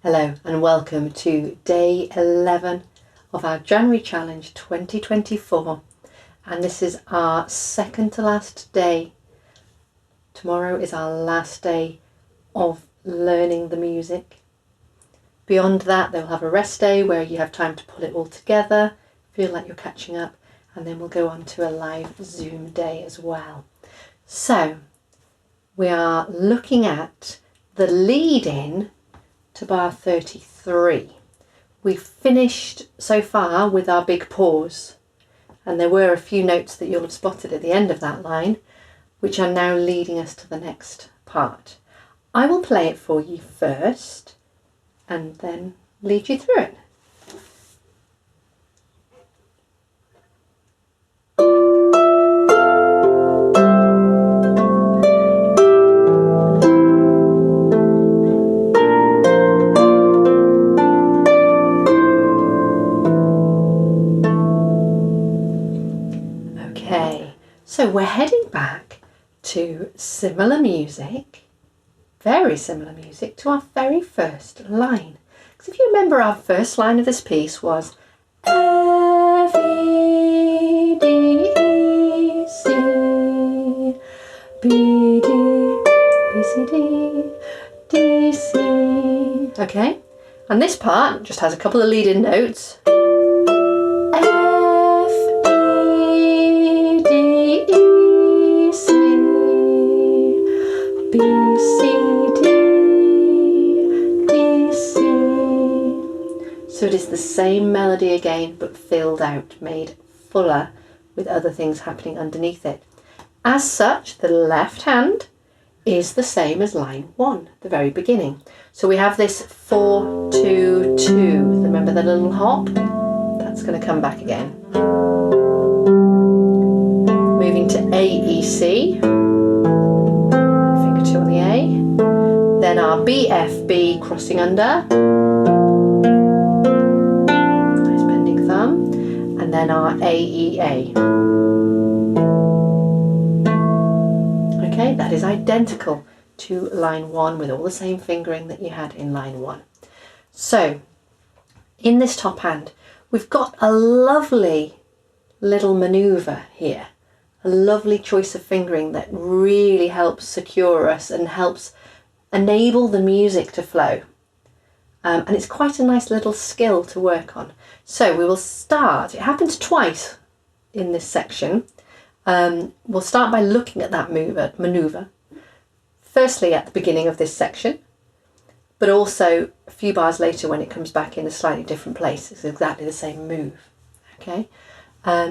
Hello and welcome to day 11 of our January Challenge 2024, and this is our second to last day. Tomorrow is our last day of learning the music. Beyond that, they'll have a rest day where you have time to pull it all together, feel like you're catching up, and then we'll go on to a live Zoom day as well. So we are looking at the lead-in to bar 33. We've finished so far with our big pause, and there were a few notes that you'll have spotted at the end of that line which are now leading us to the next part. I will play it for you first and then lead you through it. So we're heading back to similar music, very similar music to our very first line. Because if you remember, our first line of this piece was F, E, D, E, C, B, D, B, C, D, D, C. Okay, and this part just has a couple of lead-in notes. B, C, D, D, C. So it is the same melody again, but filled out, made fuller with other things happening underneath it. As such, the left hand is the same as line 1, the very beginning. So we have this 4, 2, 2. Remember the little hop? That's going to come back again. Moving to A, E, C. On the A, then our B, F, B crossing under, nice bending thumb, and then our A, E, A. Okay, that is identical to line 1 with all the same fingering that you had in line 1. So in this top hand, we've got a lovely little manoeuvre here. A lovely choice of fingering that really helps secure us and helps enable the music to flow. And it's quite a nice little skill to work on. So we will start, it happens twice in this section. We'll start by looking at that manoeuvre. Firstly at the beginning of this section, but also a few bars later when it comes back in a slightly different place. It's exactly the same move. Okay.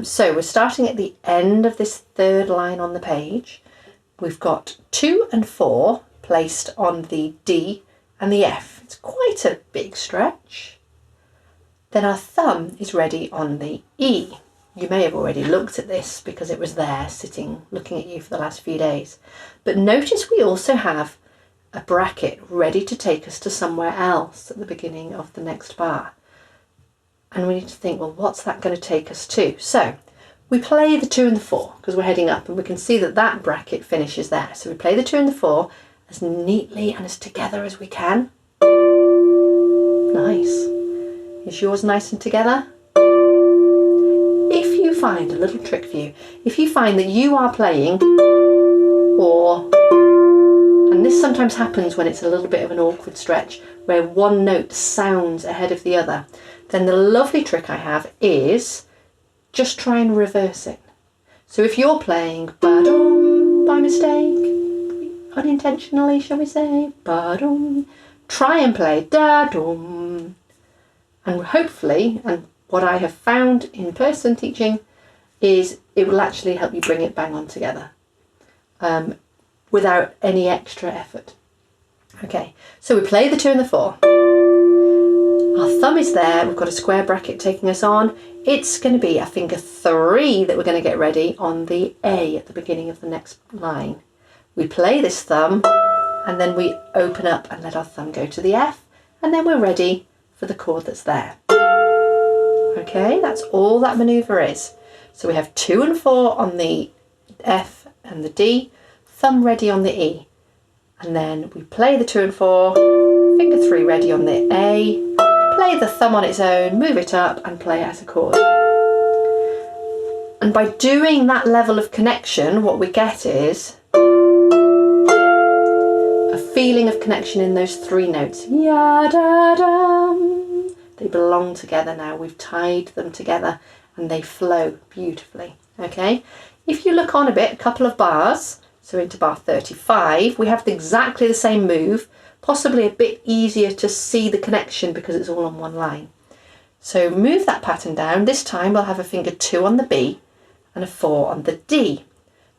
So we're starting at the end of this third line on the page. We've got 2 and 4 placed on the D and the F. It's quite a big stretch. Then our thumb is ready on the E. You may have already looked at this because it was there sitting looking at you for the last few days. But notice we also have a bracket ready to take us to somewhere else at the beginning of the next bar. And we need to think, well, what's that going to take us to? So we play the 2 and the 4 because we're heading up, and we can see that that bracket finishes there. So we play the 2 and the 4 as neatly and as together as we can. Nice. Is yours nice and together? If you find a little trick for you, if you find that you are playing and this sometimes happens when it's a little bit of an awkward stretch where one note sounds ahead of the other, then the lovely trick I have is just try and reverse it. So if you're playing ba-dum by mistake, unintentionally shall we say, ba-dum, try and play da-dum. And hopefully, and what I have found in person teaching is it will actually help you bring it bang on together without any extra effort. Okay, so we play the 2 and the 4. Our thumb is there, we've got a square bracket taking us on. It's going to be a finger 3 that we're going to get ready on the A at the beginning of the next line. We play this thumb and then we open up and let our thumb go to the F, and then we're ready for the chord that's there. Okay, that's all that manoeuvre is. So we have 2 and 4 on the F and the D, thumb ready on the E. and then we play the 2 and 4, finger 3 ready on the A, play the thumb on its own, move it up and play it as a chord. And by doing that level of connection, what we get is a feeling of connection in those 3 notes. Ya da dum. They belong together now. We've tied them together and they flow beautifully. Okay. If you look on a bit, a couple of bars, so into bar 35, we have exactly the same move, possibly a bit easier to see the connection because it's all on one line. So move that pattern down. This time we'll have a finger 2 on the B and a 4 on the D.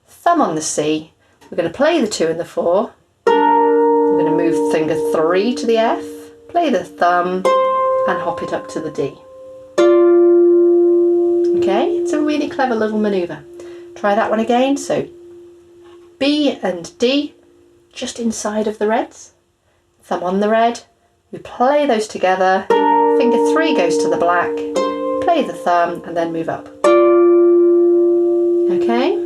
Thumb on the C. We're going to play the 2 and the 4. We're going to move finger 3 to the F, play the thumb and hop it up to the D. Okay, it's a really clever little manoeuvre. Try that one again. So B and D just inside of the reds. Thumb on the red. We play those together. Finger 3 goes to the black. Play the thumb and then move up. Okay,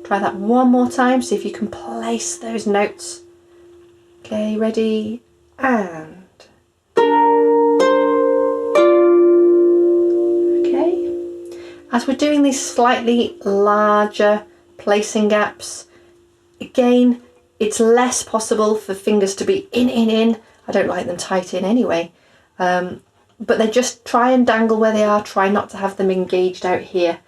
try that one more time, see if you can place those notes. Okay, ready, and. Okay, as we're doing these slightly larger placing gaps, again, it's less possible for fingers to be in. I don't like them tight in anyway. But they just try and dangle where they are, try not to have them engaged out here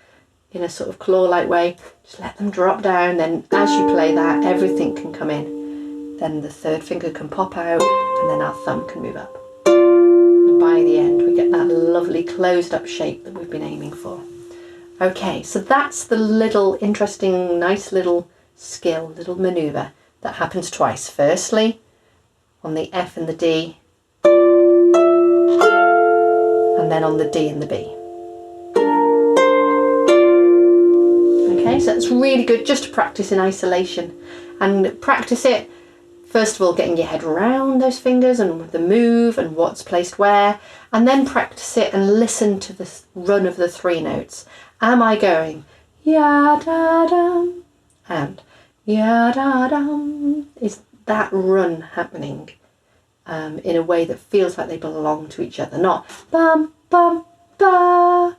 in a sort of claw-like way. Just let them drop down, then as you play that, everything can come in. Then the 3rd finger can pop out, and then our thumb can move up. And by the end, we get that lovely closed-up shape that we've been aiming for. Okay, so that's the little interesting, nice little skill, little manoeuvre that happens twice. Firstly, on the F and the D, and then on the D and the B. Okay, so that's really good just to practice in isolation, and practice it first of all getting your head around those fingers and the move and what's placed where, and then practice it and listen to the run of the 3 notes. Am I going ya da dum and ya da dum? Is that run happening in a way that feels like they belong to each other, not bum bum ba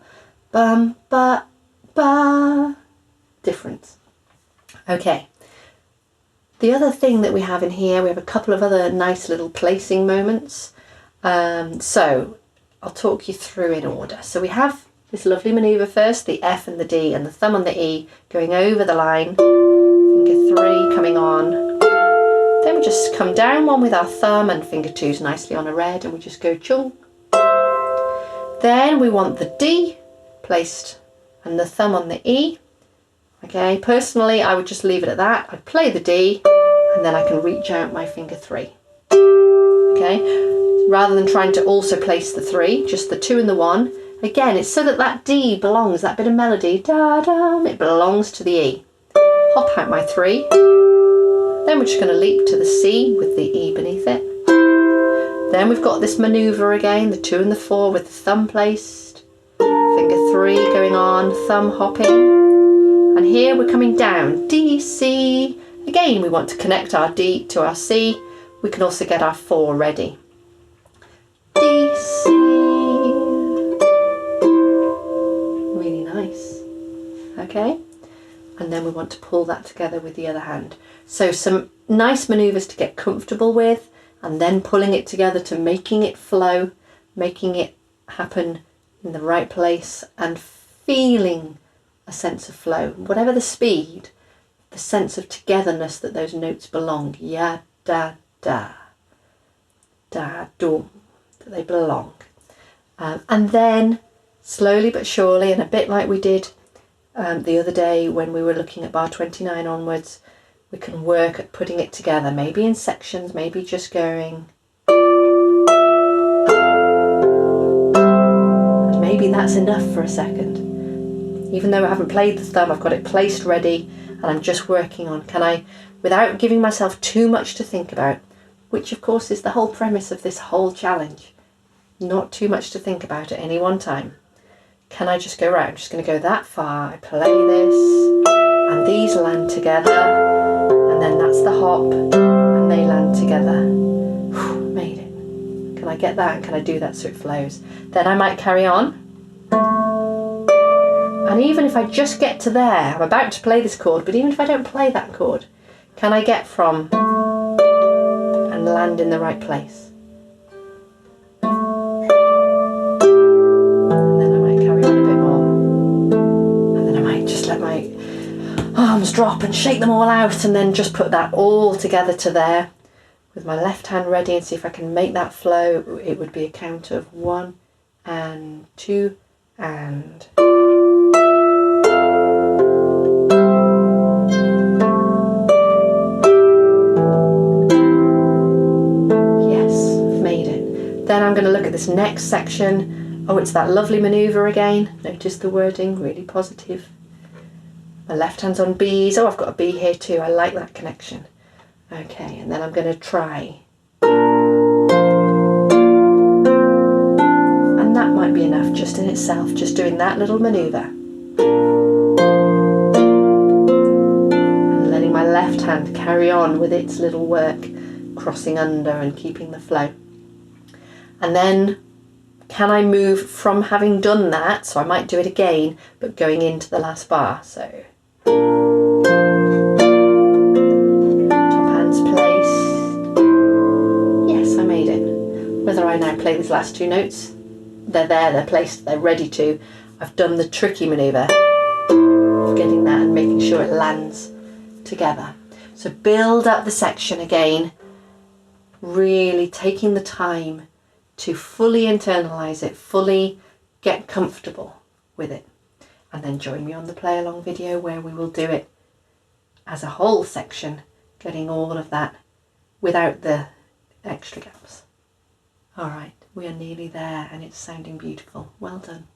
bum ba ba. Difference. Okay. The other thing that we have in here, we have a couple of other nice little placing moments. So I'll talk you through in order. So we have this lovely manoeuvre first, the F and the D and the thumb on the E going over the line, finger 3 coming on. Then we just come down one with our thumb and finger 2's nicely on a red, and we just go chung. Then we want the D placed and the thumb on the E. Okay, personally I would just leave it at that. I'd play the D and then I can reach out my finger 3. Okay, rather than trying to also place the 3, just the 2 and the 1. Again, it's so that that D belongs, that bit of melody, da-dum, it belongs to the E. Hop out my 3. Then we're just going to leap to the C with the E beneath it. Then we've got this manoeuvre again, the 2 and the 4 with the thumb placed. Finger 3 going on, thumb hopping. And here we're coming down, D, C. Again, we want to connect our D to our C. We can also get our 4 ready. D, C. Really nice. Okay. And then we want to pull that together with the other hand. So some nice manoeuvres to get comfortable with, and then pulling it together to making it flow, making it happen in the right place, and feeling a sense of flow. Whatever the speed, the sense of togetherness that those notes belong. Ya, da, da. Da, dum. That they belong. And then, slowly but surely, and a bit like we did the other day when we were looking at bar 29 onwards, we can work at putting it together, maybe in sections, maybe just going. And maybe that's enough for a second. Even though I haven't played the thumb, I've got it placed ready, and I'm just working on, can I, without giving myself too much to think about, which of course is the whole premise of this whole challenge, not too much to think about at any one time. Can I just go right? I'm just going to go that far. I play this, and these land together, and then that's the hop, and they land together. Whew, made it. Can I get that, and can I do that so it flows? Then I might carry on. And even if I just get to there, I'm about to play this chord, but even if I don't play that chord, can I get from and land in the right place? And then I might carry on a bit more. And then I might just let my arms drop and shake them all out, and then just put that all together to there with my left hand ready, and see if I can make that flow. It would be a count of 1 and 2 and... Then I'm going to look at this next section. Oh, it's that lovely manoeuvre again. Notice the wording, really positive. My left hand's on B's. Oh, I've got a B here too. I like that connection. Okay, and then I'm going to try. And that might be enough just in itself, just doing that little manoeuvre. And letting my left hand carry on with its little work, crossing under and keeping the flow. And then can I move from having done that, so I might do it again, but going into the last bar. So top hand's placed. Yes, I made it. Whether I now play these last 2 notes, they're there, they're placed, they're ready to. I've done the tricky manoeuvre of getting that and making sure it lands together. So build up the section again, really taking the time to fully internalise it, fully get comfortable with it. And then join me on the play along video where we will do it as a whole section, getting all of that without the extra gaps. All right, we are nearly there and it's sounding beautiful. Well done.